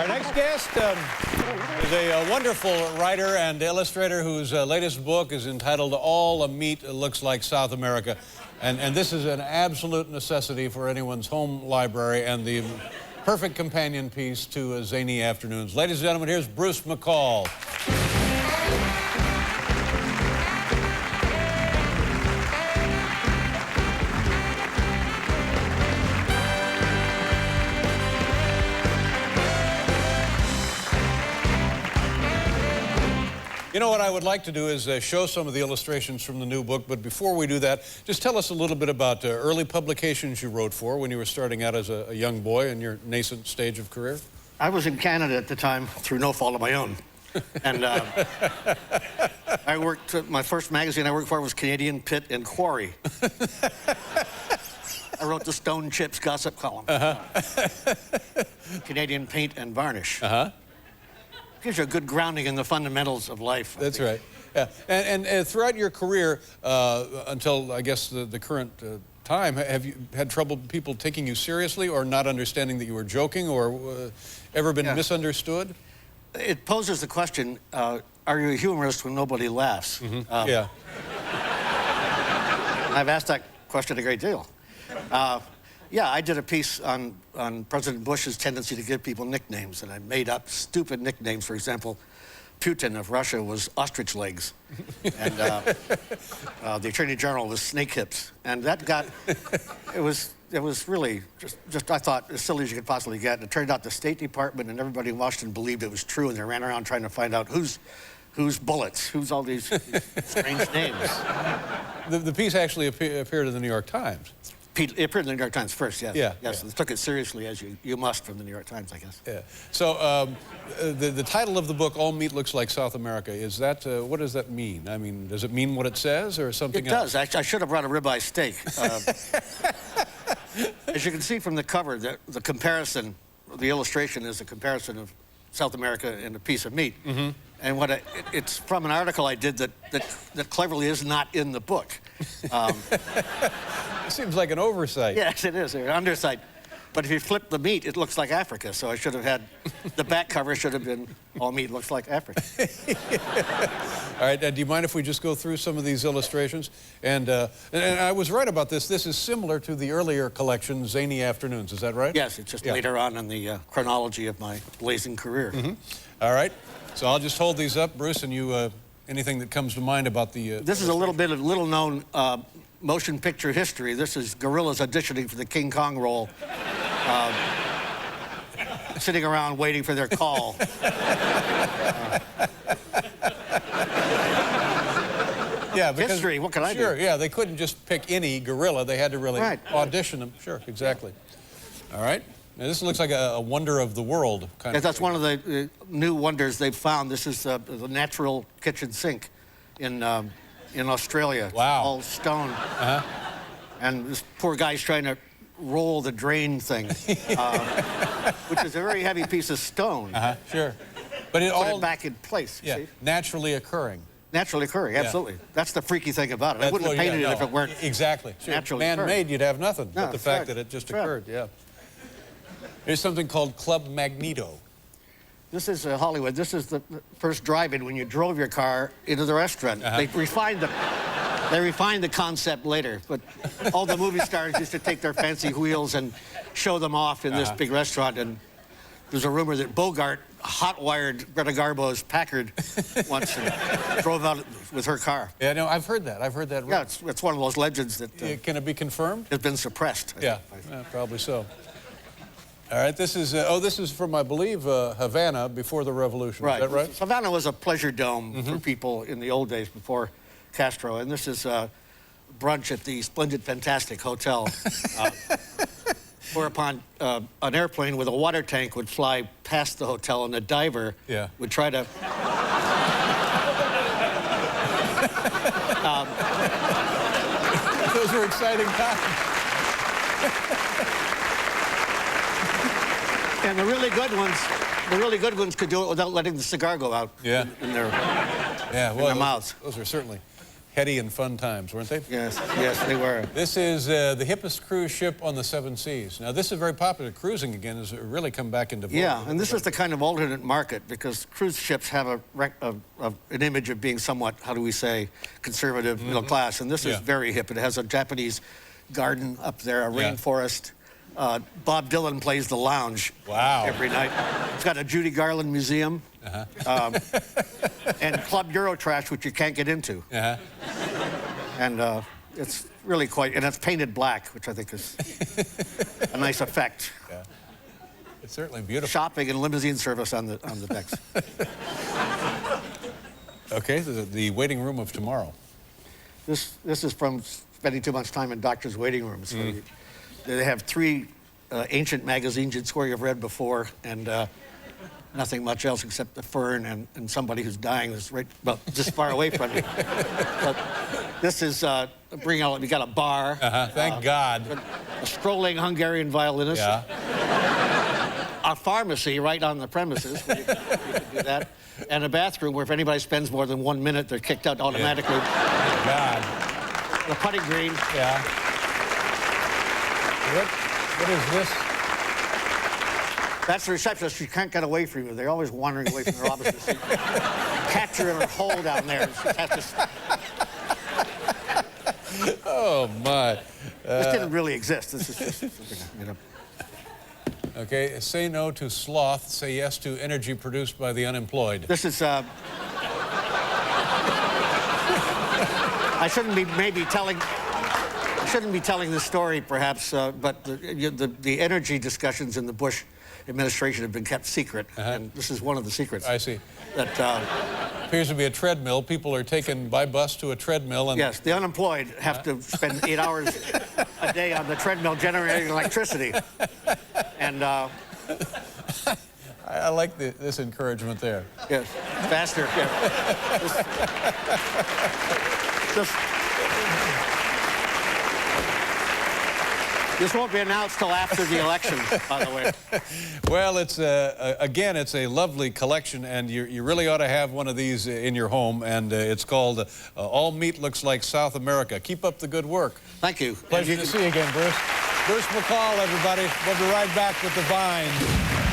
Our next guest is a wonderful writer and illustrator whose latest book is entitled All a Meat Looks Like South America. And this is an absolute necessity for anyone's home library and the perfect companion piece to Zany Afternoons. Ladies and gentlemen, here's Bruce McCall. You know what I would like to do is show some of the illustrations from the new book, but before we do that, just tell us a little bit about early publications you wrote for when you were starting out as a young boy in your nascent stage of career. I was in Canada at the time through no fault of my own. And I worked, my first magazine I worked for was Canadian Pit and Quarry. I wrote the Stone Chips gossip column. Canadian Paint and Varnish. Gives you a good grounding in the fundamentals of life. That's right. Yeah. And throughout your career, until I guess the current time, have you had trouble people taking you seriously or not understanding that you were joking or ever been misunderstood? It poses the question, are you a humorist when nobody laughs? Yeah. I've asked that question a great deal. Yeah, I did a piece on President Bush's tendency to give people nicknames, and I made up stupid nicknames. For example, Putin of Russia was ostrich legs, and the Attorney General was snake hips, and that got, it was really just I thought, as silly as you could possibly get. And it turned out the State Department and everybody in Washington believed it was true, and they ran around trying to find out who's bullets, who's all these strange names. The piece actually appeared in the New York Times. It appeared in the New York Times first, yes. Yeah. Yes, yeah. They took it seriously, as you must from the New York Times, I guess. Yeah. So the title of the book, All Meat Looks Like South America, is that, what does that mean? I mean, does it mean what it says or something else? It does. Actually, I should have brought a ribeye steak. As you can see from the cover, the comparison, the illustration is a comparison of South America and a piece of meat. And what it's from an article I did that cleverly is not in the book. It seems like an oversight. Yes, it is, an undersight. But if you flip the meat, it looks like Africa. So I should have had, the back cover should have been, all meat looks like Africa. All right, do you mind if we just go through some of these illustrations? And I was right about this. This is similar to the earlier collection, Zany Afternoons. Is that right? Yes, it's just later on in the chronology of my blazing career. All right. So I'll just hold these up, Bruce, and you, anything that comes to mind about the... This is a little bit of little-known motion picture history. This is gorillas auditioning for the King Kong role. Sitting around waiting for their call. Yeah, because, history, what can I do? Sure, yeah, they couldn't just pick any gorilla. They had to really audition them. Sure, exactly. All right. Now, this looks like a wonder of the world kind of That's thing. one of the new wonders they've found. This is the natural kitchen sink in Australia. Wow. All stone. And this poor guy's trying to roll the drain thing, which is a very heavy piece of stone. Sure. But it Put all... it back in place, Yeah, see? naturally occurring. Naturally occurring, absolutely. That's the freaky thing about it. I wouldn't have painted it if it weren't exactly. Sure. naturally Man-made, you'd have nothing. No, but the fact that it just occurred, yeah. There's something called Club Magneto. This is Hollywood. This is the first drive-in when you drove your car into the restaurant. They refined the concept later, but all the movie stars used to take their fancy wheels and show them off in this big restaurant. And there's a rumor that Bogart hot-wired Greta Garbo's Packard once and drove out with her car. Yeah, no, I've heard that. I've heard that rumor. Yeah, it's one of those legends that can it be confirmed? has been suppressed. Yeah, probably so. All right, this is, this is from, I believe, Havana before the revolution. Right. Is that right? Havana was a pleasure dome for people in the old days before Castro, and this is brunch at the Splendid Fantastic Hotel, whereupon an airplane with a water tank would fly past the hotel, and a diver would try to... Those were exciting times. And the really good ones could do it without letting the cigar go out in their mouths. Those are certainly heady and fun times, weren't they? Yes, yes, they were. This is the hippest cruise ship on the 7 seas. Now, this is very popular. Cruising, again, has really come back into vogue. Yeah, and this is the kind of alternate market because cruise ships have an image of being somewhat, how do we say, conservative, middle class, and this is very hip. It has a Japanese garden up there, a rainforest. Bob Dylan plays the lounge every night. It's got a Judy Garland museum and Club Eurotrash, which you can't get into. And it's really quite, and it's painted black, which I think is a nice effect. Yeah. It's certainly beautiful. Shopping and limousine service on the decks. Okay, the waiting room of tomorrow. This is from spending too much time in doctors' waiting rooms. They have 3 ancient magazines you'd swear you've read before, and nothing much else except the fern and somebody who's dying is right about this far away from you. But this is we got a bar. Thank God. A strolling Hungarian violinist. A pharmacy right on the premises where you can do that. And a bathroom where if anybody spends more than 1 minute, they're kicked out automatically. Thank God. The putting green. Yeah. What is this? That's the receptionist. She can't get away from you. They're always wandering away from their opposite seat. Catch her in her hole down there. She has to... Oh, my. This didn't really exist. This is just something, you know. Okay, say no to sloth, say yes to energy produced by the unemployed. This is... I shouldn't be telling this story, perhaps, but the energy discussions in the Bush administration have been kept secret, and this is one of the secrets. I see. That appears to be a treadmill. People are taken by bus to a treadmill, and yes, the unemployed have to spend 8 hours a day on the treadmill generating electricity, and I like this encouragement there. yes, faster. Yeah. This won't be announced till after the election, by the way. Well, it's again, it's a lovely collection, and you really ought to have one of these in your home, and it's called All Meat Looks Like South America. Keep up the good work. Thank you. Pleasure to see you again, Bruce. Bruce McCall, everybody. We'll be right back with the Vines.